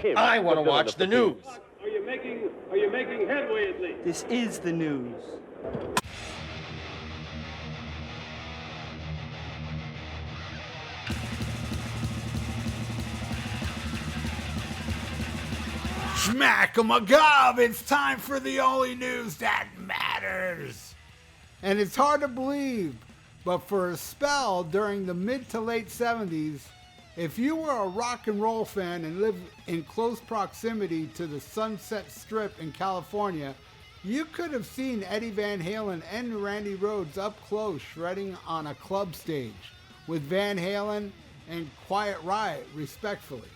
I want to watch the news. Are you making headway at least? This is the news. Schmack-a-magov, it's time for the only news that matters. And it's hard to believe, but for a spell during the mid to late 70s, if you were a rock and roll fan and lived in close proximity to the Sunset Strip in California, you could have seen Eddie Van Halen and Randy Rhoads up close shredding on a club stage with Van Halen and Quiet Riot, respectively.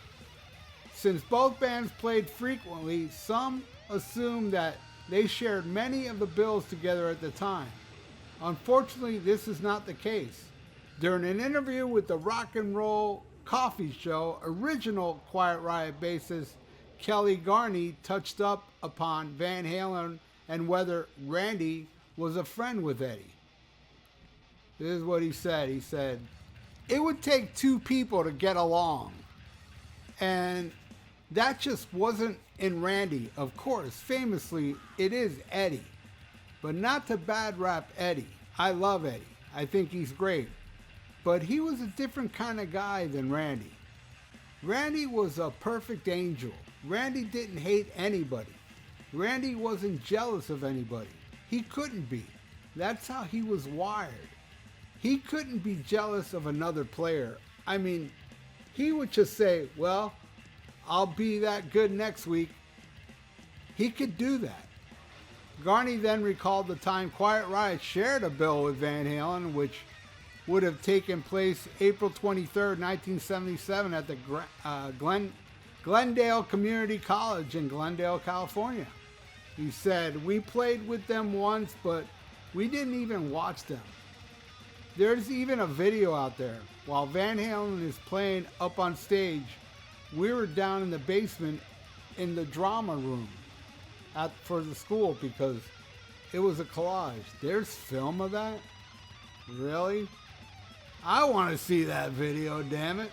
Since both bands played frequently, some assume that they shared many of the bills together at the time. Unfortunately, this is not the case. During an interview with the Rock and Roll Coffee Show, original Quiet Riot bassist Kelly Garney touched up upon Van Halen and whether Randy was a friend with Eddie. This is what he said. He said, "It would take two people to get along. And that just wasn't in Randy. Of course, famously, it is Eddie. But not to bad rap Eddie. I love Eddie. I think he's great. But he was a different kind of guy than Randy. Randy was a perfect angel. Randy didn't hate anybody. Randy wasn't jealous of anybody. He couldn't be. That's how he was wired. He couldn't be jealous of another player. I mean, he would just say, well, I'll be that good next week." He could do that. Garney then recalled the time Quiet Riot shared a bill with Van Halen, which would have taken place April 23rd, 1977 at the Glendale Community College in Glendale, California. He said, "We played with them once, but we didn't even watch them. There's even a video out there. While Van Halen is playing up on stage, we were down in the basement in the drama room for the school because it was a collage." There's film of that? Really? I want to see that video, damn it.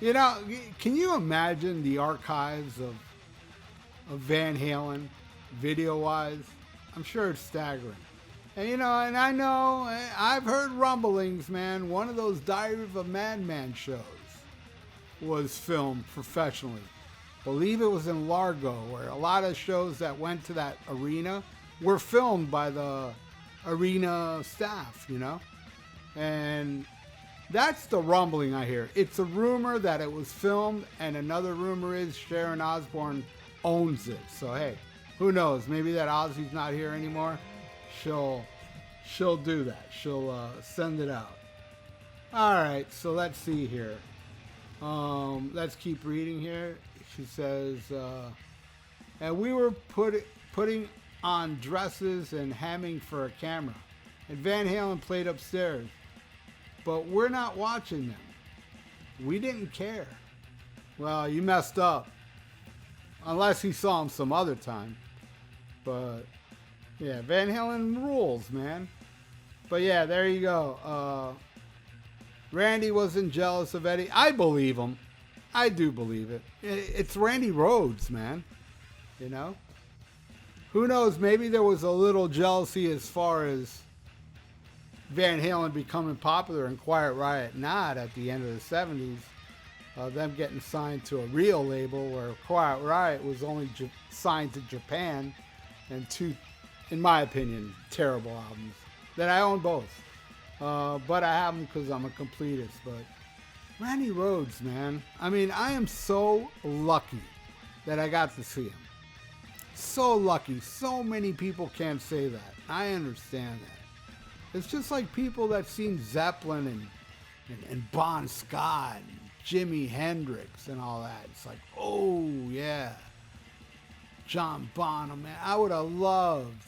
You know, can you imagine the archives of Van Halen, video-wise? I'm sure it's staggering. And you know, and I know, I've heard rumblings, man. One of those Diary of a Madman shows was filmed professionally. Believe it was in Largo, where a lot of shows that went to that arena were filmed by the arena staff, you know? And that's the rumbling I hear. It's a rumor that it was filmed, and another rumor is Sharon Osbourne owns it. So hey, who knows? Maybe that Ozzy's not here anymore. She'll do that. She'll send it out. All right, so let's see here. Let's keep reading here. She says, and we were putting on dresses and hamming for a camera. And Van Halen played upstairs. But we're not watching them. We didn't care. Well, you messed up. Unless he saw him some other time. But, yeah, Van Halen rules, man. But, yeah, there you go. Randy wasn't jealous of Eddie. I believe him. I do believe it. It's Randy Rhoads, man. You know? Who knows? Maybe there was a little jealousy as far as Van Halen becoming popular and Quiet Riot not at the end of the 70s. Them getting signed to a real label where Quiet Riot was only signed to Japan, and two, in my opinion, terrible albums that I own both. But I have them because I'm a completist. But Randy Rhoads, man. I mean, I am so lucky that I got to see him. So lucky. So many people can't say that. I understand that. It's just like people that seen Zeppelin and Bon Scott and Jimi Hendrix and all that. It's like, oh yeah, John Bonham, man. I would have loved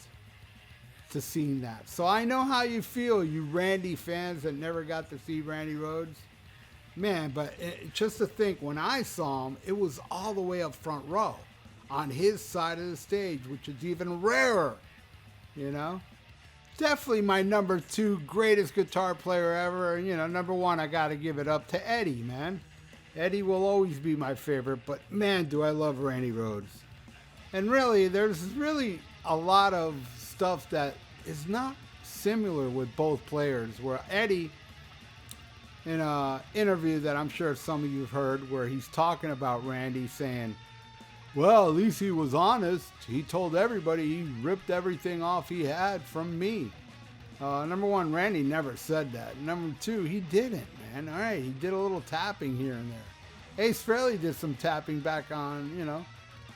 to see that. So I know how you feel, you Randy fans that never got to see Randy Rhoads. Man, but just to think, when I saw him, it was all the way up front row on his side of the stage, which is even rarer, you know? Definitely my number 2 greatest guitar player ever. You know, number 1, I got to give it up to Eddie, man. Eddie will always be my favorite, but man, do I love Randy Rhoads. And really, there's really a lot of stuff that is not similar with both players, where Eddie, in an interview that I'm sure some of you have heard, where he's talking about Randy saying, well, at least he was honest. He told everybody he ripped everything off he had from me. Number one, Randy never said that. Number two, he didn't, man. All right, he did a little tapping here and there. Ace Frehley did some tapping back on,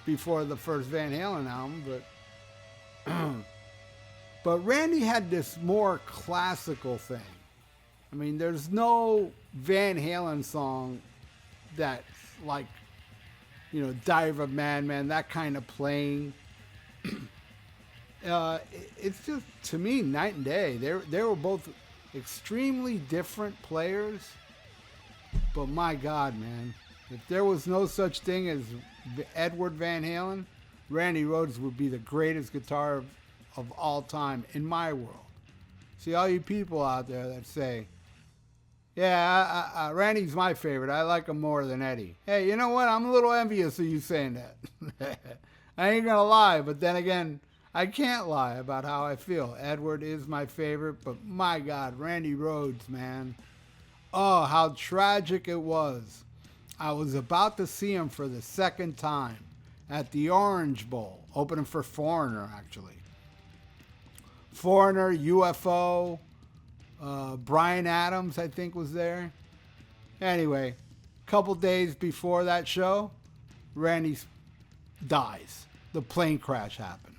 before the first Van Halen album, but Randy had this more classical thing. I mean, there's no Van Halen song that's like, Dive of Madman, that kind of playing. It's just, to me, night and day. They were both extremely different players, but my God, man, if there was no such thing as Edward Van Halen, Randy Rhoads would be the greatest guitar of all time in my world. See, all you people out there that say, yeah, Randy's my favorite. I like him more than Eddie. Hey, you know what? I'm a little envious of you saying that. I ain't going to lie, but then again, I can't lie about how I feel. Edward is my favorite, but my God, Randy Rhoads, man. Oh, how tragic it was. I was about to see him for the second time at the Orange Bowl, opening for Foreigner, actually. Foreigner, UFO, Bryan Adams, I think, was there. Anyway, a couple days before that show, Randy dies. The plane crash happened.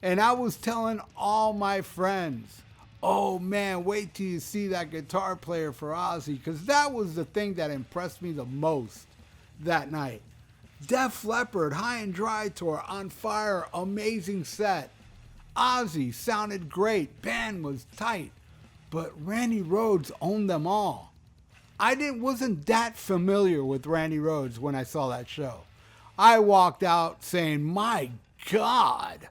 And I was telling all my friends, oh man, wait till you see that guitar player for Ozzy, because that was the thing that impressed me the most that night. Def Leppard, High and Dry Tour, On Fire, amazing set. Ozzy sounded great, band was tight, but Randy Rhoads owned them all. I wasn't that familiar with Randy Rhoads when I saw that show. I walked out saying, my God,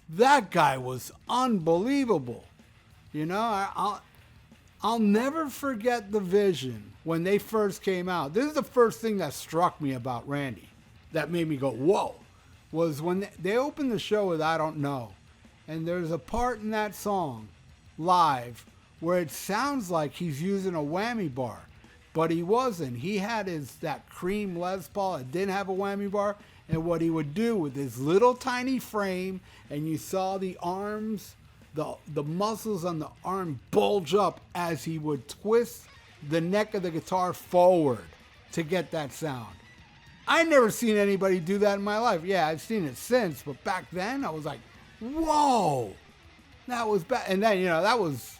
that guy was unbelievable. I'll never forget the Vision when they first came out. This is the first thing that struck me about Randy that made me go, whoa, was when they opened the show with I Don't Know. And there's a part in that song, live, where it sounds like he's using a whammy bar. But he wasn't. He had that cream Les Paul. It didn't have a whammy bar. And what he would do with his little tiny frame, and you saw the arms, the muscles on the arm bulge up as he would twist the neck of the guitar forward to get that sound. I never seen anybody do that in my life. Yeah, I've seen it since, but back then I was like, whoa, that was bad. And then, that was,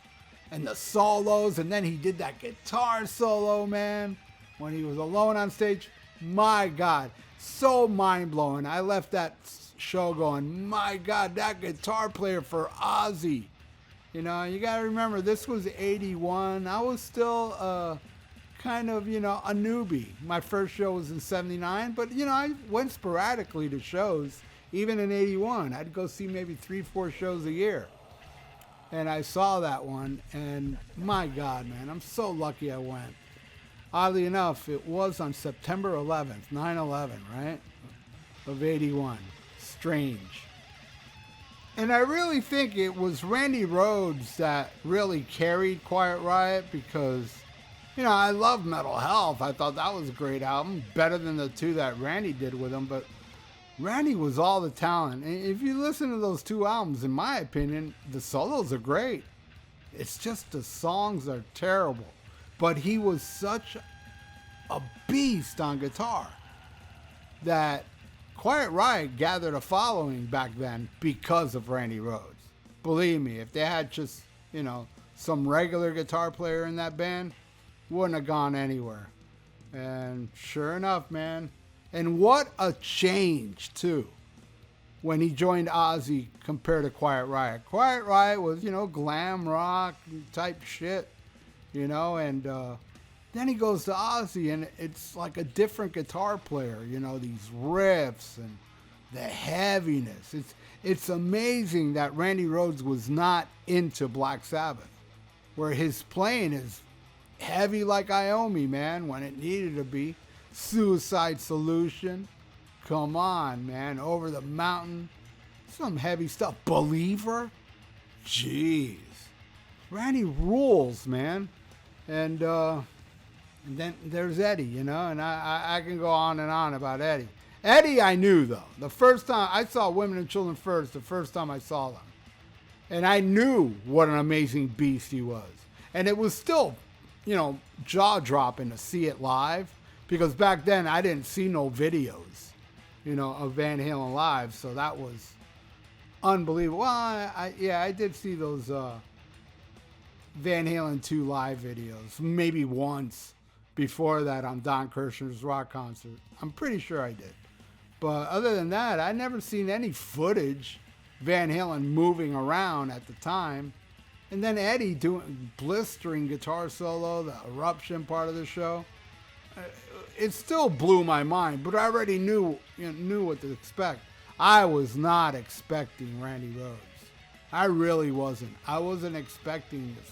and the solos, and then he did that guitar solo, man, when he was alone on stage. My God, so mind-blowing. I left that show going, my God, that guitar player for Ozzy. You got to remember, this was 81. I was still kind of, a newbie. My first show was in 79, but, I went sporadically to shows. Even in 81, I'd go see maybe 3-4 shows a year. And I saw that one, and my God, man, I'm so lucky I went. Oddly enough, it was on September 11th, 9/11, right? Of 81. Strange. And I really think it was Randy Rhoads that really carried Quiet Riot because, I love Metal Health. I thought that was a great album, better than the two that Randy did with him, but Randy was all the talent. And if you listen to those two albums, in my opinion, the solos are great. It's just the songs are terrible. But he was such a beast on guitar that Quiet Riot gathered a following back then because of Randy Rhoads. Believe me, if they had just, some regular guitar player in that band, wouldn't have gone anywhere. And sure enough, man. And what a change, too, when he joined Ozzy compared to Quiet Riot. Quiet Riot was, glam rock type shit, and then he goes to Ozzy, and it's like a different guitar player, these riffs and the heaviness. It's amazing that Randy Rhoads was not into Black Sabbath, where his playing is Heavy Like Iomi, man, when it needed to be. Suicide Solution. Come on, man. Over the Mountain. Some heavy stuff. Believer. Jeez. Randy rules, man. And then there's Eddie, you know, and I can go on and on about Eddie. Eddie I knew, though. The first time I saw Women and Children First, the first time I saw them. And I knew what an amazing beast he was. And it was still, you know, jaw-dropping to see it live. Because back then, I didn't see no videos, you know, of Van Halen live. So that was unbelievable. Well, I did see those Van Halen 2 live videos. Maybe once before that on Don Kirshner's rock concert. I'm pretty sure I did. But other than that, I never seen any footage Van Halen moving around at the time. And then Eddie doing blistering guitar solo, the Eruption part of the show. It still blew my mind, but I already knew what to expect. I was not expecting Randy Rhoads. I really wasn't. I wasn't expecting this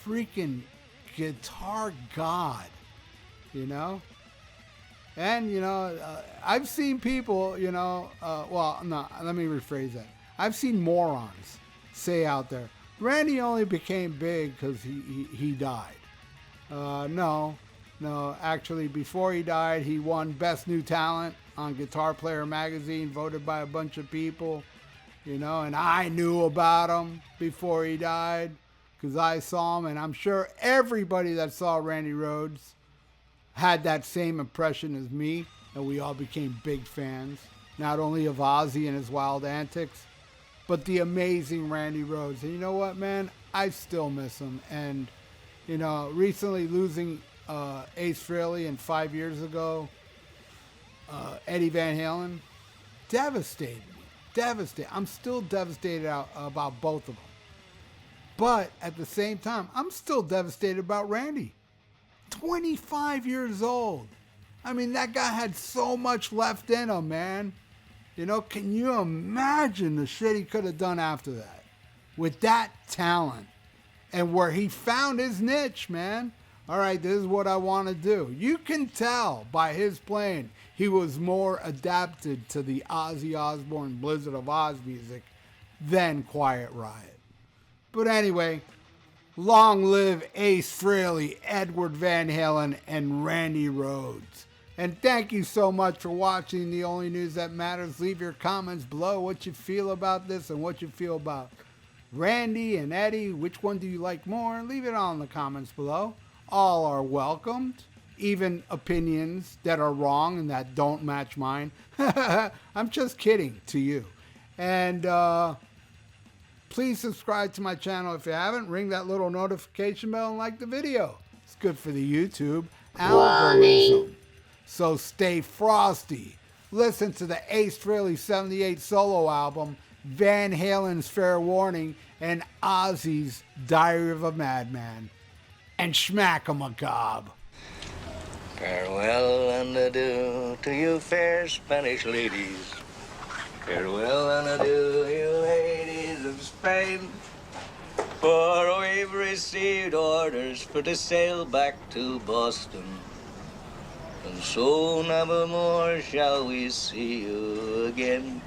freaking guitar god, you know? And, you know, I've seen people, you know, well, no, let me rephrase that. I've seen morons say out there, Randy only became big because he died. No, actually, before he died, he won Best New Talent on Guitar Player magazine, voted by a bunch of people, you know, and I knew about him before he died because I saw him, and I'm sure everybody that saw Randy Rhoads had that same impression as me, and we all became big fans, not only of Ozzy and his wild antics, but the amazing Randy Rhoads. And you know what, man? I still miss him. And, you know, recently losing Ace Frehley and 5 years ago, Eddie Van Halen, devastated me. Devastated. I'm still devastated about both of them. But at the same time, I'm still devastated about Randy. 25 years old. I mean, that guy had so much left in him, man. You know, can you imagine the shit he could have done after that? With that talent. And where he found his niche, man. All right, this is what I want to do. You can tell by his playing, he was more adapted to the Ozzy Osbourne Blizzard of Oz music than Quiet Riot. But anyway, long live Ace Frehley, Edward Van Halen, and Randy Rhoads. And thank you so much for watching The Only News That Matters. Leave your comments below what you feel about this and what you feel about Randy and Eddie. Which one do you like more? Leave it all in the comments below. All are welcomed. Even opinions that are wrong and that don't match mine. I'm just kidding to you. And please subscribe to my channel if you haven't. Ring that little notification bell and like the video. It's good for the YouTube algorithm. So stay frosty. Listen to the Ace Frehley 78 solo album, Van Halen's Fair Warning, and Ozzy's Diary of a Madman. And schmack 'em a gob. Farewell and adieu to you fair Spanish ladies. Farewell and adieu, you ladies of Spain. For we've received orders for to sail back to Boston. And so never more shall we see you again.